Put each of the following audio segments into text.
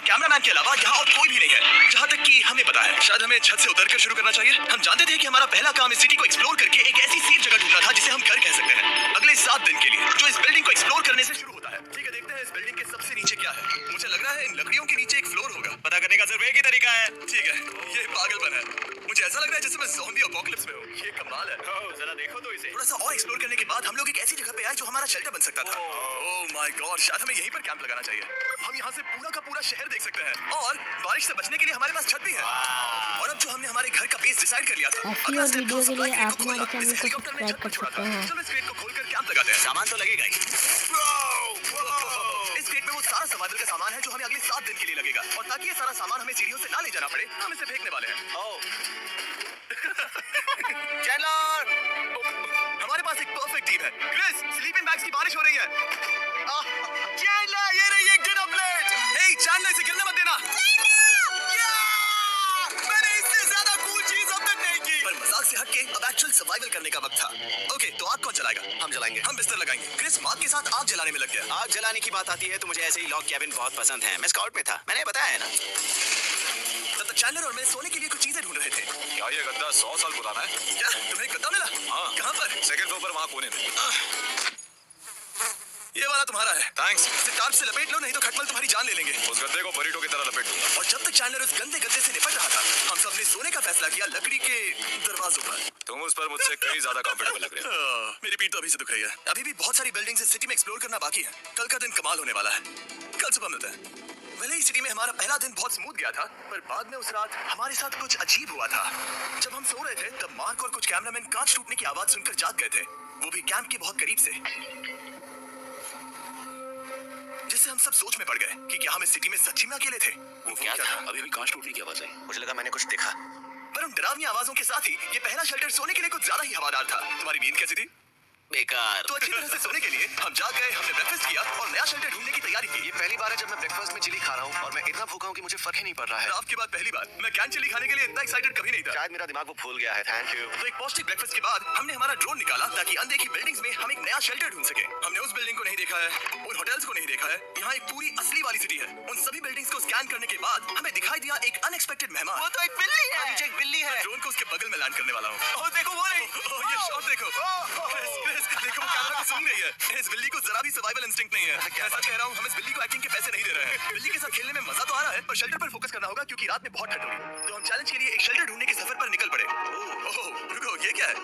Cameraman के अलावा यहाँ और कोई भी नहीं है, जहाँ तक कि हमें पता है। शायद हमें छत से उतरकर शुरू करना चाहिए। हम जानते थे कि हमारा पहला काम इस सिटी को एक्सप्लोर करके एक ऐसी सेफ जगह ढूंढना था जिसे हम घर कह सकते हैं, अगले 7 दिन के लिए, जो इस बिल्डिंग को एक्सप्लोर करने से शुरू होता है। ठीक है, देखते हैं इस बिल्डिंग के सबसे नीचे क्या है। मुझे लग रहा है इन लकड़ियों के नीचे एक फ्लोर होगा। पता करने का सिर्फ एक ही तरीका है। ठीक है, ये पागलपन है। मुझे ऐसा लग रहा है जैसे मैं ज़ॉम्बी अपोकलिप्स में हूँ। ये कमाल है। जरा देखो तो इसे। थोड़ा सा और एक्सप्लोर करने के बाद हम लोग एक ऐसी जगह पे आए जो हमारा शेल्टर बन सकता था। ओह माय गॉड, शायद हमें यहीं पर कैंप लगाना चाहिए। हम यहाँ से पूरा का पूरा शहर देख सकते हैं और बारिश से बचने के लिए हमारे पास छत भी है। और अब जो हमने हमारे घर का बेस डिसाइड कर लिया था, ऐसी और वीडियो के लिए आप हमारे चैनल को सब्सक्राइब कर सकते हैं। चलो इस क्रेट को खोलकर कैंप लगाते हैं। सामान तो लगेगा ही। इस क्रेट में वो सारा सर्वाइवल का सामान है जो हमें अगले 7 दिन के लिए लगेगा। और ताकि ये सारा सामान हमें सीढ़ियों से ना ले जाना पड़े, हम इसे फेंकने वाले हैं। चैनलर, हमारे पास एक परफेक्ट टीम है। क्रिस, स्लीपिंग बैग्स की बारिश हो रही है। चैनलर, ये रही एक डिनर प्लेट। हे चैनलर, इसे गिरने मत देना। मैंने इससे ज्यादा कूल चीज अब तक नहीं की। पर मजाक से हटके अब एक्चुअल सर्वाइवल करने का वक्त था। ओके, तो आग कौन जलाएगा? हम जलाएंगे। हम बिस्तर लगाएंगे। क्रिस मार्क के साथ आग जलाने में लग गया। आग जलाने की बात आती है तो मुझे ऐसे ही लॉग कैबिन बहुत पसंद है। मैं स्काउट में था, मैंने बताया है ना। तब तक चैनलर और मैं सोने के लिए कुछ चीजें ढूंढ रहे थे। क्या ये गद्दा 100 साल पुराना है? क्या तुम्हें गद्दा मिला? हाँ। कहाँ पर? सेकंड फ्लोर पर वहाँ कोने में। ये वाला तुम्हारा है। थैंक्स। इसे टार्प से लपेट लो, नहीं तो खटमल तुम्हारी जान ले लेंगे। उस गद्दे को बरीटो की तरह लपेट दूंगा। और जब तक चैनलर उस गंदे गद्दे से निपट रहा था, हम सब ने सोने का फैसला किया लकड़ी के दरवाजों पर। तुम उस पर मुझसे कहीं ज्यादा कंफर्टेबल लग रहे हो। मेरी पीठ तो अभी से दुख रही है। अभी भी बहुत सारी बिल्डिंग्स इस सिटी में एक्सप्लोर करना बाकी है। कल का दिन कमाल होने वाला है। कल सुबह मिलते हैं। भले ही सिटी में हमारा पहला दिन बहुत स्मूथ गया था, पर बाद में उस रात हमारे साथ कुछ अजीब हुआ था। जब हम सो रहे थे तब मार्क और कुछ कैमरामैन कांच टूटने की आवाज सुनकर जाग गए थे, वो भी कैंप के बहुत करीब से। जिससे हम सब सोच में पड़ गए कि क्या हम इस सिटी में सच्ची में अकेले थे। वो क्या था? अभी भी कांच टूटने की आवाज आई। मुझे लगा मैंने कुछ देखा। पर उन डरावनी आवाजों के साथ ही ये पहला शेल्टर सोने के लिए कुछ ज्यादा ही हवादार था। तुम्हारी नींद कैसी थी? बेकार। तो अच्छी तरह से सोने के लिए हम जाग गए, हमने ब्रेकफास्ट किया और नया शेल्टर ढूंढने की तैयारी की। ये पहली बार है जब मैं ब्रेकफास्ट में चिली खा रहा हूँ और मैं इतना भूखा हूँ कि मुझे फर्क ही नहीं पड़ रहा है। आपके बाद पहली बार मैं कैन चिली खाने के लिए इतना एक्साइटेड कभी नहीं था। शायद मेरा दिमाग वो भूल गया है। Thank you. तो एक पौष्टिक ब्रेकफास्ट के बाद हमने हमारा ड्रोन निकाला ताकि अनदेखी बिल्डिंग्स में हम एक नया शेल्टर ढूंढ सके। हमने उस बिल्डिंग को नहीं देखा है, उन होटल्स को नहीं देखा है। यहाँ एक पूरी असली वाली सिटी है। उन सभी बिल्डिंग्स को स्कैन करने के बाद हमें दिखाई दिया एक अनएक्सपेक्टेड मेहमान। वो तो एक बिल्ली है। नीचे एक बिल्ली है। ड्रोन को उसके बगल में लैंड करने वाला हूँ। ओह देखो वो रही। ये शॉट देखो। क्रिस, देखो वो कैमरा को सूंघ रही है। इस बिल्ली को जरा भी सर्वाइवल इंस्टिंक्ट नहीं है। ऐसा कह रहा हूँ, हम इस बिल्ली को एक्टिंग के पैसे नहीं दे रहे हैं। बिल्ली के साथ खेलने में मजा तो आ रहा है, पर शेल्टर पर फोकस करना होगा क्योंकि रात में बहुत ठंड होगी। तो हम चैलेंज के लिए एक शेल्टर ढूंढने के सफर पर निकल पड़े। ओह रुको, ये क्या है?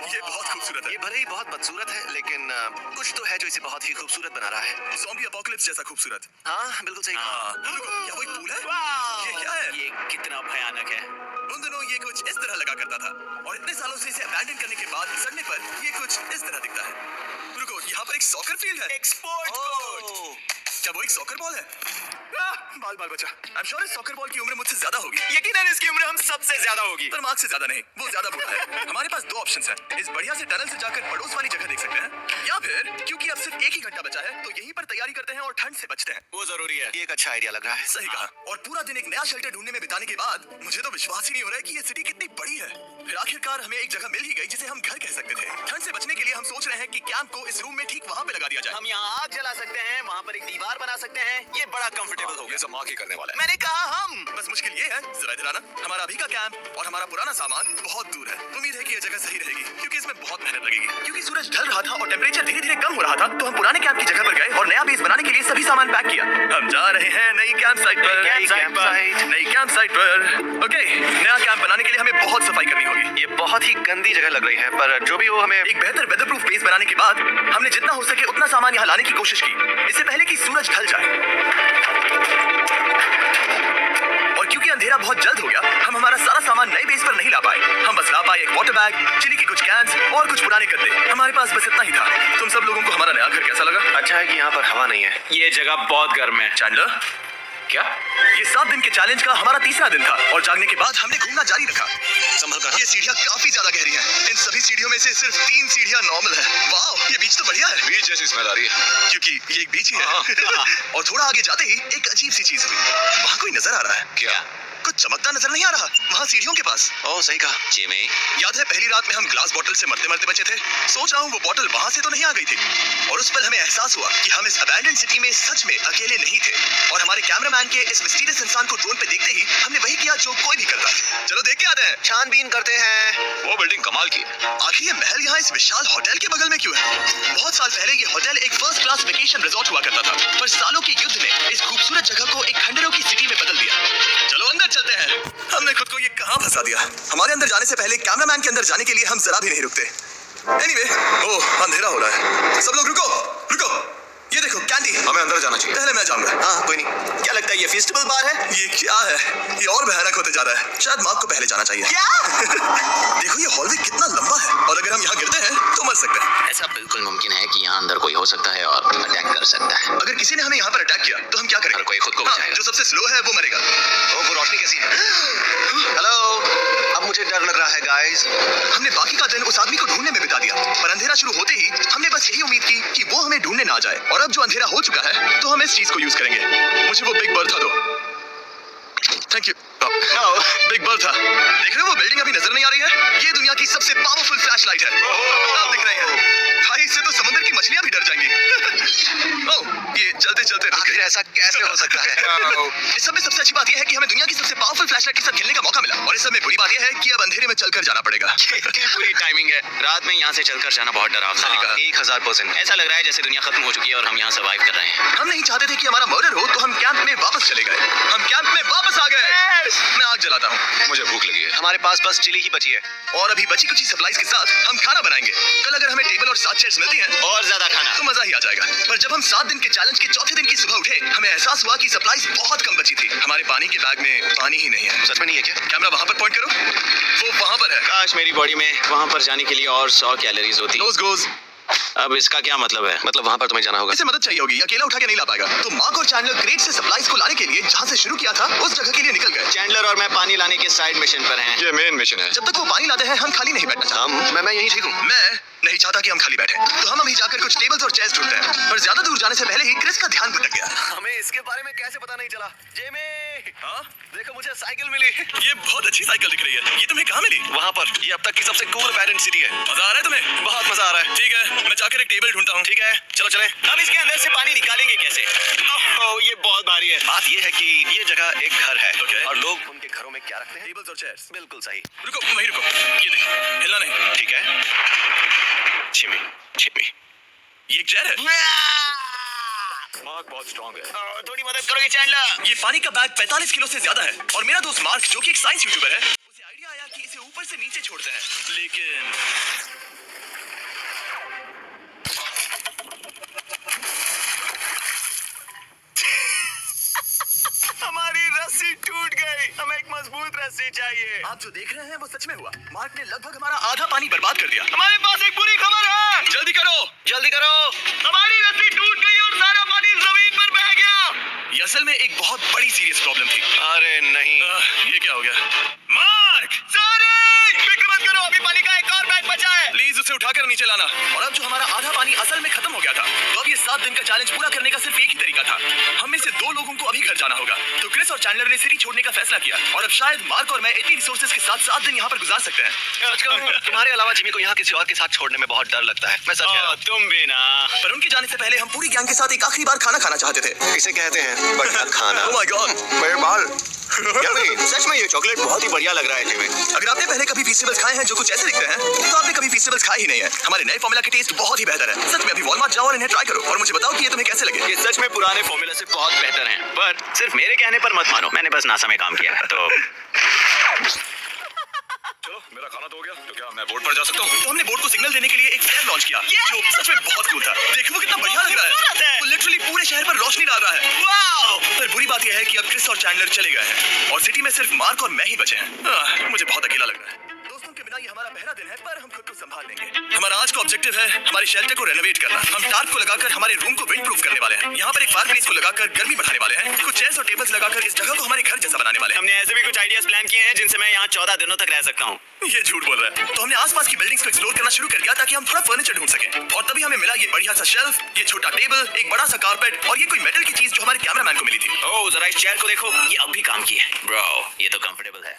ये बहुत खूबसूरत है। ये भले ही बहुत बदसूरत है, लेकिन कुछ तो है जो इसे बहुत ही खूबसूरत बना रहा है। ज़ॉम्बी अपोकलिप्स जैसा खूबसूरत। हाँ बिल्कुल सही कहा। रुको, क्या वो एक पूल है? ये क्या है? ये कितना भयानक है। उन दिनों ये कुछ इस तरह लगा करता था और इतने सालों से इसे अबैंडन करने के बाद सड़ने पर ये कुछ इस तरह दिखता है। रुको, यहाँ पर एक सॉकर फील्ड है। Export code. क्या वो एक सॉकर बॉल है? बाल बचा। I'm sure इस सॉकर बॉल की उम्र मुझसे ज्यादा होगी। यकीनन इसकी उम्र हम सबसे ज्यादा होगी। पर मार्क से ज्यादा नहीं, वो ज्यादा बूढ़ा है। हमारे पास 2 ऑप्शंस हैं। इस बढ़िया से टनल से जाकर पड़ोस वाली जगह देख सकते हैं, या फिर क्योंकि अब सिर्फ एक ही घंटा बचा है तो यहीं पर तैयारी करते हैं और ठंड से बचते हैं। वो जरूरी है। ये एक अच्छा आइडिया लग रहा है। सही कहा। और पूरा दिन एक नया शेल्टर ढूंढने में बिताने के बाद मुझे तो विश्वास ही नहीं हो रहा है कि ये सिटी कितनी बड़ी है। फिर आखिरकार हमें एक जगह मिल ही गई जिसे हम घर कह सकते थे। ठंड से बचने के लिए हम सोच रहे हैं कि कैंप को इस रूम में ठीक वहाँ पे लगा दिया जाए। हम यहाँ आग जला सकते हैं, वहाँ पर एक दीवार बना सकते हैं। ये बड़ा कंफर्टेबल होगा। ये सब माँ की करने वाला है। मैंने कहा हम। बस मुश्किल ये है, जरा इधर आना। हमारा अभी का कैंप और हमारा पुराना सामान बहुत दूर है। उम्मीद है कि ये जगह सही रहेगी क्योंकि इसमें बहुत मेहनत लगेगी। क्योंकि सूरज ढल रहा था और टेम्परेचर धीरे धीरे कम हो रहा था, तो हम पुराने कैंप की जगह पर गए और नया बेस बनाने के लिए सभी सामान पैक किया। हम जा रहे हैं नई कैंप साइट पर। नई कैंप साइट पर। ओके, नया कैंप बनाने के लिए हमें बहुत सफाई करनी होगी। ये बहुत ही गंदी जगह लग रही है, पर जो भी हो हमें एक बेहतर वेदरप्रूफ बेस बनाने के बाद हमने जितना हो सके उतना सामान यहाँ लाने की कोशिश की, इससे पहले कि सूरज ढल जाए। और क्योंकि अंधेरा बहुत जल्द हो गया, हम हमारा सारा सामान नए बेस पर नहीं ला पाए। हम बस ला पाए एक वाटर बैग, चिली के कुछ कैंस और कुछ पुराने गद्दे। हमारे पास बस इतना ही था। तुम सब लोगों को हमारा नया घर कैसा लगा? अच्छा है कि यहाँ पर हवा नहीं है। ये जगह बहुत गर्म है। चैंडलर, क्या? ये 7 दिन के चैलेंज का हमारा तीसरा दिन था और जागने के बाद हमने घूमना जारी रखा। संभल कर। ये सीढ़ियाँ काफी ज्यादा गहरी हैं। इन सभी सीढ़ियों में से सिर्फ 3 सीढ़ियाँ नॉर्मल हैं। वाह, ये बीच तो बढ़िया है। बीच जैसी स्मेल आ रही है। क्योंकि ये एक बीच ही है। और थोड़ा आगे जाते ही एक अजीब सी चीज हुई। वहाँ कोई नजर आ रहा है। क्या? कुछ चमकता नजर नहीं आ रहा वहाँ सीढ़ियों के पास। ओह सही कहा जिमी। याद है पहली रात में हम ग्लास बॉटल से मरते मरते बचे थे? सोच रहा हूँ वो बॉटल वहाँ से तो नहीं आ गई थी। और उस पल हमें एहसास हुआ कि हम इस अबैंडन्ड सिटी में सच में अकेले नहीं थे। और हमारे कैमरामैन के इस मिस्टीरियस इंसान को ड्रोन पे देखते ही हमने वही किया जो कोई भी करता। चलो देख के आते हैं। छानबीन करते हैं। वो बिल्डिंग कमाल की। आखिर ये महल यहाँ इस विशाल होटल के बगल में क्यों है? बहुत साल पहले ये होटल एक फर्स्ट क्लास वेकेशन रिजॉर्ट हुआ करता था, पर सालों के युद्ध ने इस खूबसूरत जगह को एक खंडरों की सिटी में बदल दिया। चलो अंदर चलते हैं। हमने खुद को ये कहाँ फंसा दिया? हमारे अंदर जाने से पहले कैमरामैन के अंदर जाने के लिए हम जरा भी नहीं रुकते। एनीवे, ओह अंधेरा हो रहा है। सब लोग रुको रुको। ये देखो कैंडी। हमें अंदर जाना चाहिए। पहले मैं जाऊंगा। हाँ कोई नहीं। क्या लगता है ये फेस्टिवल बार है? ये क्या है? ये और भयानक होते जा रहा है। शायद मार्क को पहले जाना चाहिए। देखो ये हॉलवे कितना लंबा है और अगर हम यहाँ गिरते हैं तो मर सकते हैं। ऐसा बिल्कुल मुमकिन है कि यहाँ अंदर कोई हो सकता है और अटैक कर सकता है। अगर किसी ने हमें यहाँ पर अटैक किया तो हम क्या करेंगे? हर कोई खुद को हाँ, बचाएगा। जो सबसे स्लो है वो मरेगा। ओह वो रोशनी कैसी है? हेलो, अब मुझे डर लग रहा है गाइस। हमने बाकी का दिन उस आदमी को ढूंढने में बिता दिया, पर अंधेरा शुरू होते ही हमने बस यही उम्मीद की कि वो हमें ढूंढने ना जाए। और अब जो अंधेरा हो चुका है तो हम इस चीज को यूज करेंगे। मुझे वो बिग बर्था दो। Thank you. Big Bertha. देख रहे हो वो बिल्डिंग अभी नजर नहीं आ रही है? ये दुनिया की सबसे पावरफुल फ्लैशलाइट है। आप दिख रहे हैं? भाई इससे तो समुद्र की मछलियां भी डर जाएंगी। ओह ये चलते चलते रुक आखिर गए। ऐसा कैसे हो सकता है? इस सब में सबसे अच्छी बात यह है कि हमें दुनिया की सबसे पावरफुल फ्लैशलाइट के साथ खेलने का मौका मिला। और इस सब में बुरी बात यह है कि अब अंधेरे में चलकर जाना पड़ेगा। क्या पूरी टाइमिंग है। रात में यहाँ से चलकर जाना बहुत डरावना सही कहा। है। 1000%। ऐसा लग रहा है जैसे दुनिया खत्म हो चुकी है और हम यहाँ सर्वाइव कर रहे हैं। हम नहीं चाहते थे कि हमारा मर्डर हो तो हम कैंप में वापस चले गए। हम कैंप में वापस आ गए। मैं आग जलाता हूँ। मुझे भूख लगी है। हमारे पास बस चिली ही बची है। और अभी बची कुछ सप्लाईज के साथ हम खाना बनाएंगे। कल अगर हमें टेबल और 7 चेयर्स मिलती हैं और ज्यादा खाना तो मजा ही आ जाएगा। पर जब हम 7 दिन के चैलेंज के चौथे दिन की सुबह उठे हमें एहसास हुआ कि सप्लाईज बहुत कम बची थी। हमारे पानी के बैग में पानी ही नहीं है। सच में नहीं है क्या? कैमरा वहाँ पर पॉइंट करो। वो वहाँ पर है। काश मेरी बॉडी में वहाँ पर जाने के लिए और 100 कैलोरीज होती। Nose goes। अब इसका क्या मतलब है? मतलब वहाँ पर तुम्हें जाना होगा। इसे मदद चाहिए होगी, अकेला उठा के नहीं ला पाएगा। तो मार्क और चैंडलर क्रेट से सप्लाईज को लाने के लिए जहाँ से शुरू किया था उस जगह के लिए निकल गए। चैंडलर और मैं पानी लाने के साइड मिशन पर हैं। ये मेन मिशन है। जब तक वो पानी लाते हैं हम खाली नहीं बैठना चाहते। मैं यहीं ठीक हूँ। मैं नहीं चाहता कि हम खाली बैठे, तो हम अभी जाकर कुछ टेबल्स और चेयर्स ढूंढते हैं। पर ज्यादा दूर जाने से पहले ही क्रिस का ध्यान भटक गया। हमें इसके बारे में कैसे पता नहीं चला? जेमी, हाँ? देखो मुझे साइकिल मिली। ये बहुत अच्छी साइकिल दिख रही है। ये तुम्हें कहाँ मिली? वहाँ पर। ये अब तक की सबसे कूल अबैंडन्ड सिटी है। मजा आ रहा है तुम्हें? बहुत मजा आ रहा है। ठीक है, मैं जाकर एक टेबल ढूंढता हूँ। ठीक है, चलो चलें। अब इसके अंदर से पानी निकालेंगे कैसे? ओह, ये बहुत भारी है। बात ये है कि ये जगह एक घर है Okay. और लोग उनके घरों में क्या रखते हैं? टेबल्स और चेयर्स। बिल्कुल सही। रुको, वहीं रुको। ये देखो, हिलना नहीं। ठीक है। छिमी, छिमी। ये एक चेयर है। मार्क बहुत स्ट्रांग है। थोड़ी मदद करोगे चैंडलर? ये पानी का बैग 45 किलो से ज्यादा है। और मेरा दोस्त मार्क जो कि एक साइंस यूट्यूबर है, उसे आइडिया आया कि इसे ऊपर से नीचे छोड़ते हैं। लेकिन हमारी रस्सी टूट गई। हमें एक मजबूत रस्सी चाहिए। आप जो देख रहे हैं वो सच में हुआ। मार्क ने लगभग हमारा आधा पानी बर्बाद कर दिया। हमारे पास एक बुरी खबर है। जल्दी करो। जल्दी करो। हमारी रस्सी टूट गई और सारा पानी जमीन पर बह गया। ये असल में एक बहुत बड़ी सीरियस प्रॉब्लम थी। अरे नहीं। ये क्या हो गया? मार्क! सॉरी! फिक्र मत करो, अभी पानी का एक और बैग बचा है। प्लीज उसे उठाकर नीचे लाना। और अब जो हमारा आधा पानी असल में खत्म हो गया था, तो अब ये 7 दिन का चैलेंज पूरा करने का सिर्फ एक ही तरीका था। हम में से 2 लोगों को अभी घर जाना होगा। तो क्रिस और चैंडलर ने सिटी छोड़ने का फैसला किया। और अब शायद मार्क और मैं इतनी रिसोर्सेज के साथ 7 दिन यहाँ पर गुजार सकते हैं। तुम्हारे अलावा जिमी को यहाँ किसी और के साथ छोड़ने में बहुत डर लगता है। मैं सच कह रहा हूँ। तुम भी ना। पर उनके जाने से पहले हम पूरी गैंग के साथ एक आखिरी बार खाना खाना चाहते थे। इसे कहते हैं बढ़िया खाना। Oh my God! मेरे बाल। सच में ये चॉकलेट बहुत ही बढ़िया लग रहा है जिमी। अगर आपने पहले कभी फेस्टिवल्स खाए हैं जो कुछ ऐसे दिखते हैं, तो आपने कभी फेस्टिवल्स खाए ही नहीं है। हमारे नए फॉर्मूला के टेस्ट बहुत ही बेहतर है। सच में अभी वॉलमार्ट जाओ और इन्हें ट्राई करो और मुझे बताओ कि ये तुम्हें कैसे लगे। ये सच में पुराने फॉर्मूला से बहुत बेहतर हैं। पर सिर्फ मेरे कहने पर मत मानो, मैंने बस नासा में काम किया है। तो चलो मेरा खाना तो हो गया, तो क्या मैं बोर्ड पर जा सकता हूँ? तो हमने बोर्ड को सिग्नल देने के लिए एक फ्लेयर लॉन्च किया, जो सच में बहुत कूल था। देखो वो कितना बढ़िया लग रहा है। वो लिटरली पूरे शहर पर रोशनी डाल रहा है। वाओ! पर बुरी बात यह है कि अब क्रिस और चैंडलर चले गए हैं और सिटी में सिर्फ मार्क और मैं ही बचे हैं। मुझे बहुत अकेला लग रहा है। दोस्तों के बिना ये हमारा पहला दिन है, पर हम खुद को संभाल लेंगे। हमारा आज का ऑब्जेक्टिव है हमारे शेल्टर को रेनोवेट करना। हम टार्प को लगाकर हमारे रूम को विंड प्रूफ करने वाले हैं। यहाँ पर एक फायरप्लेस को लगाकर गर्मी बढ़ाने वाले हैं। कुछ चेयर्स और टेबल्स लगाकर इस जगह को हमारे घर जैसा बनाने वाले हैं। हमने ऐसे भी कुछ आइडियाज प्लान किए हैं जिनसे मैं यहाँ 14 दिनों तक रह सकता हूँ। ये झूठ बोल रहा है। तो हमने आसपास की बिल्डिंग्स को एक्सप्लोर करना शुरू कर दिया ताकि हम थोड़ा फर्नीचर ढूंढ सकें। और तभी हमें मिला ये बढ़िया सा शेल्फ, ये छोटा टेबल, एक बड़ा सा कारपेट और ये कोई मेटल की चीज जो हमारे कैमरामैन को मिली थी। ओह, जरा इस चेयर को देखो, ये अब भी काम की है। ब्रो, ये तो कंफर्टेबल है।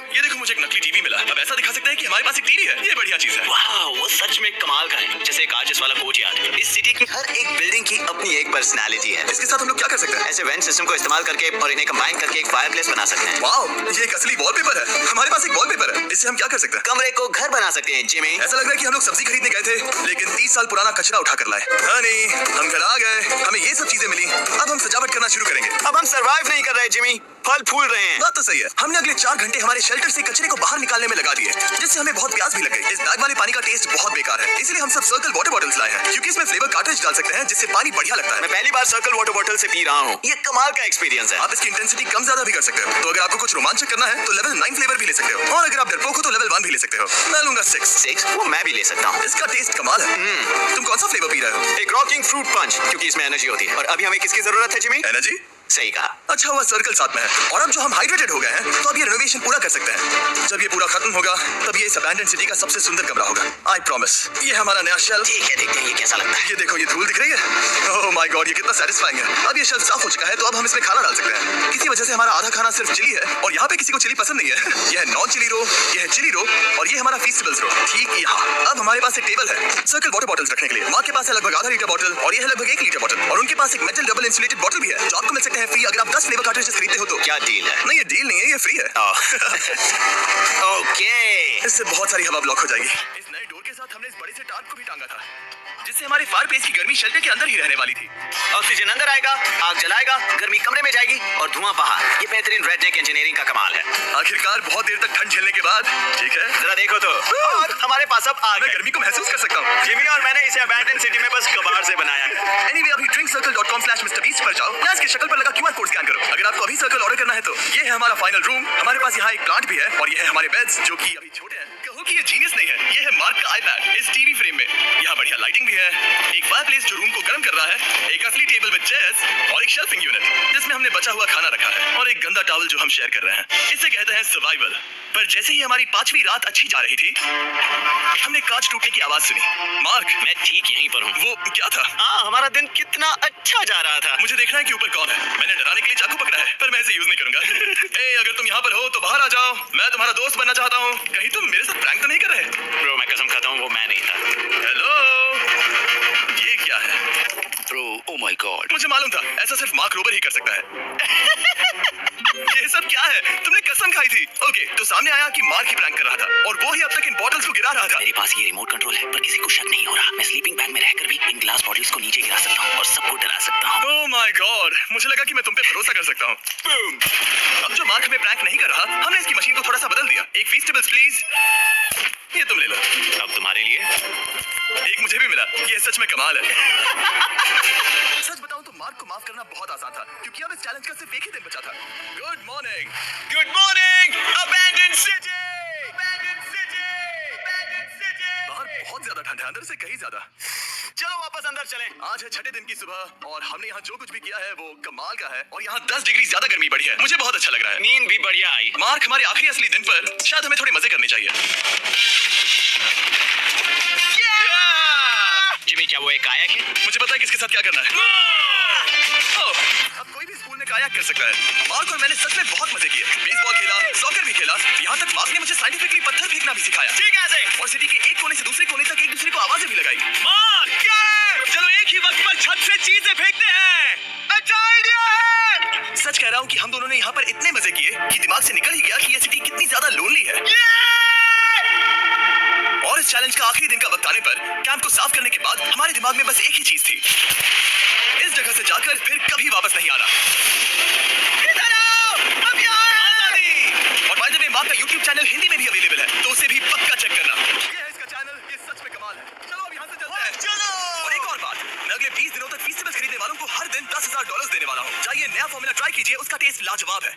ये देखो, मुझे एक नकली टीवी मिला। अब ऐसा दिखा सकते हैं कि हमारे पास एक टीवी है। ये बढ़िया चीज है। वाह, वो सच में कमाल का है। जैसे एक आर्टिस्ट वाला कोच याद है। इस सिटी की हर एक बिल्डिंग की अपनी एक पर्सनालिटी है। इसके साथ हम लोग क्या कर सकते हैं? ऐसे वेंट सिस्टम को इस्तेमाल करके और इन्हें कंबाइन करके एक फायरप्लेस बना सकते हैं। वाओ, ये एक असली वॉलपेपर है। हमारे पास एक वॉलपेपर है। इससे हम क्या कर सकते हैं? कमरे को घर बना सकते हैं। जिमी, ऐसा लग रहा है कि हम लोग सब्जी खरीदने गए थे, लेकिन 30 साल पुराना कचरा उठा कर लाए। नहीं, हम घर आ गए, हमें ये सब चीजें मिली। अब हम सजावट करना शुरू करेंगे। अब हम सरवाइव नहीं कर रहे जिमी, फल फूल रहे हैं। बात तो सही है। हमने अगले 4 घंटे हमारे शेल्टर से कचरे को बाहर निकालने में लगा दिए, जिससे हमें बहुत प्यास भी लग गई। इस बैग वाले पानी का टेस्ट बहुत बेकार है, इसलिए हम सब सर्कल वाटर बॉटल्स लाए हैं, क्योंकि इसमें फ्लेवर कार्ट्रिज डाल सकते हैं जिससे पानी बढ़िया लगता है। मैं पहली बार सर्कल वाटर बॉटल से पी रहा हूँ। ये कमाल का एक्सपीरियंस है। आप इसकी इंटेंसिटी कम ज्यादा भी कर सकते हो। तो अगर आपको कुछ रोमांचक करना है तो लेवल 9 फ्लेवर भी ले सकते हो, और अगर आप डरपोक हो तो लेवल 1 भी ले सकते हो। मैं लूंगा 6। वो मैं भी ले सकता हूँ। इसका टेस्ट कमाल है। तुम कौन सा फ्लेवर पी रहे हो? एक रॉकिंग फ्रूट पंच, क्योंकि इसमें एनर्जी होती है। और अभी हमें किसकी जरूरत है जिमी? एनर्जी? सही कहा। अच्छा हुआ सर्कल साथ में है। और अब जो हम हाइड्रेटेड हो गए हैं, तो अब ये रेनोवेशन पूरा कर सकते हैं। जब ये पूरा खत्म होगा, तब ये इस अबैंडन सिटी का सबसे सुंदर कमरा होगा। I promise. ये हमारा नया शेल्फ। ठीक है, देखते हैं ये कैसा लगता है। ये देखो, ये धूल दिख रही है। ओह माय गॉड, ये कितना सैटिस्फाइंग है। अब ये शेल्फ साफ हो चुका है, तो अब हम इसमें खाना डाल सकते हैं। किसी वजह से हमारा आधा खाना सिर्फ चिली है, और यहाँ पे किसी को चिली पसंद नहीं है। यह है नॉन चिली रो, यह है चिली रो, और ये हमारा फीस्टेबल्स रो। ठीक यहाँ। अब हमारे पास एक टेबल है सर्कल वाटर बॉटल्स रखने के लिए। माँ के पास है लगभग आधा लीटर बॉटल, और ये है लगभग 1 लीटर बॉटल, और उनके पास एक मेटल डबल इंसुलेटेड बॉटल भी है, जो आपको मिल सकते हैं फ्री अगर आप 10 फ्लेवर कार्ट्रिजेस खरीदते हो तो। क्या डील है? नहीं, ये डील नहीं है, ये फ्री है। ओके। इससे बहुत सारी हवा ब्लॉक हो जाएगी। इस नए डोर के साथ हमने इस बड़े से टार्प को भी टांगा था, जिससे हमारे फायरप्लेस की गर्मी शेल्टर के अंदर ही रहने वाली थी। ऑक्सीजन अंदर आएगा, आग जलाएगा, गर्मी कमरे में जाएगी और धुआं बाहर। ये बेहतरीन रेडनेक इंजीनियरिंग का कमाल है। आखिरकार बहुत देर तक ठंड झेलने के बाद, ठीक है, जरा देखो तो, और हमारे पास अब आग मैं है। गर्मी को महसूस कर सकता हूँ। जिमी और मैंने इसे अबैंडन सिटी में बस कबाड़ से बनाया है। एनीवे, अभी drinkcircle.com/MrBeast पर जाओ, या इसकी शक्ल पर लगा QR कोड स्कैन करो। अगर आपको अभी सर्कल ऑर्डर करना है तो ये है हमारा फाइनल रूम। हमारे पास यहाँ एक प्लांट भी है, और ये है हमारे बेड्स, जो कि अभी छोटे हैं। कहो कि ये जीनियस नहीं है। ये है मार्क का आईपैड इस टीवी फ्रेम में। यहाँ बढ़िया लाइटिंग भी है, एक फायरप्लेस जो रूम को गर्म कर रहा है, एक असली टेबल विद चेयर्स, और एक शेल्फिंग यूनिट जिसमें हमने बचा हुआ खाना रखा है, और एक गंदा टॉवल जो हम शेयर कर रहे हैं। इसे कहते हैं सर्वाइवल। पर जैसे ही हमारी 5वीं रात अच्छी जा रही थी, हमने कांच टूटने की आवाज सुनी। मार्क, मैं ठीक यहीं पर हूँ। वो क्या था? हाँ, हमारा दिन कितना अच्छा जा रहा था। मुझे देखना है कि ऊपर कौन है। मैंने डराने के लिए चाकू पकड़ा है, पर मैं इसे यूज नहीं करूंगा। ए, अगर तुम यहाँ पर हो तो बाहर आ जाओ। मैं तुम्हारा दोस्त बनना चाहता हूँ। कहीं तुम मेरे साथ प्रैंक तो नहीं कर रहे? ब्रो, मैं कसम खाता हूँ वो मैं नहीं था। हेलो, ये क्या है? Bro, oh my God. मुझे मालूम था ऐसा सिर्फ मार्क रोबर ही कर सकता है। ये सब क्या है? तुमने कसम खाई थी। ओके, तो सामने आया कि मार्क ही प्रैंक कर रहा था, और वो ही अब तक इन बॉटल्स को गिरा रहा था। मेरे पास ये रिमोट कंट्रोल है, पर किसी को शक नहीं हो रहा। मैं स्लीपिंग बैग में रहकर भी इन ग्लास बॉटल्स को नीचे गिरा सकता हूँ और सबको डरा सकता हूँ। ओह माय गॉड, मुझे लगा कि मैं तुम पे भरोसा कर सकता हूँ। अब जो मार्क हमें प्रैंक नहीं कर रहा, हमने इसकी मशीन को थोड़ा सा बदल दिया। एक फीस्टेबल्स प्लीज, ये तुम ले लो। अब तुम्हारे लिए एक मुझे भी मिला। ये सच में कमाल है। सच बताऊं तो मार्क को माफ करना बहुत आसान था, क्योंकि अब इस चैलेंज का सिर्फ एक ही दिन बचा था। Good morning. Good morning abandon city. बाहर बहुत ज्यादा ठंड है, अंदर से कहीं ज्यादा। चलो वापस अंदर चलें। आज है 6ठे दिन की सुबह, और हमने यहाँ जो कुछ भी किया है वो कमाल का है, और यहाँ 10 डिग्री ज्यादा गर्मी बढ़ी है। मुझे बहुत अच्छा लग रहा है। नींद भी बढ़िया आई। मार्क, हमारे आखिरी असली दिन पर शायद हमें थोड़े मजे करने चाहिए। जिमी, क्या वो एक कायाक है? मुझे पता है किसके साथ क्या करना है। ओह, अब कोई भी स्कूल में कायाक कर सकता है। मार्क और मैंने सच में बहुत मजे किए। बेसबॉल खेला, सॉकर भी खेला, यहाँ तक मार्क ने मुझे साइंटिफिकली पत्थर फेंकना भी सिखाया। ठीक है। और सिटी के एक कोने से दूसरे कोने तक एक दूसरे को आवाजें भी लगाई। मार्क, चलो एक ही वक्त पर छत से चीजें फेंकते हैं। अच्छा आइडिया है। सच कह रहा हूँ कि हम दोनों ने यहाँ पर इतने मजे किए कि दिमाग से निकल ही गया कि ये सिटी कितनी ज्यादा लोनली है। और इस चैलेंज का आखिरी दिन का वक्त आने पर कैंप को साफ करने के बाद हमारे दिमाग में बस एक ही चीज थी, इस जगह से जाकर फिर कभी वापस नहीं आना। और बाय द वे, मार्क का YouTube चैनल हिंदी में भी अवेलेबल है, तो उसे भी पक्का चेक करना। ये है इसका चैनल, ये सच में कमाल है। चलो अब यहाँ से चलते हैं। चलो। और एक और बात, मैं अगले 20 दिनों तक फीस्टेबल्स खरीदने वालों को हर दिन $10,000 देने वाला हूँ। चाहिए नया फॉर्मूला ट्राई कीजिए, उसका टेस्ट लाजवाब है।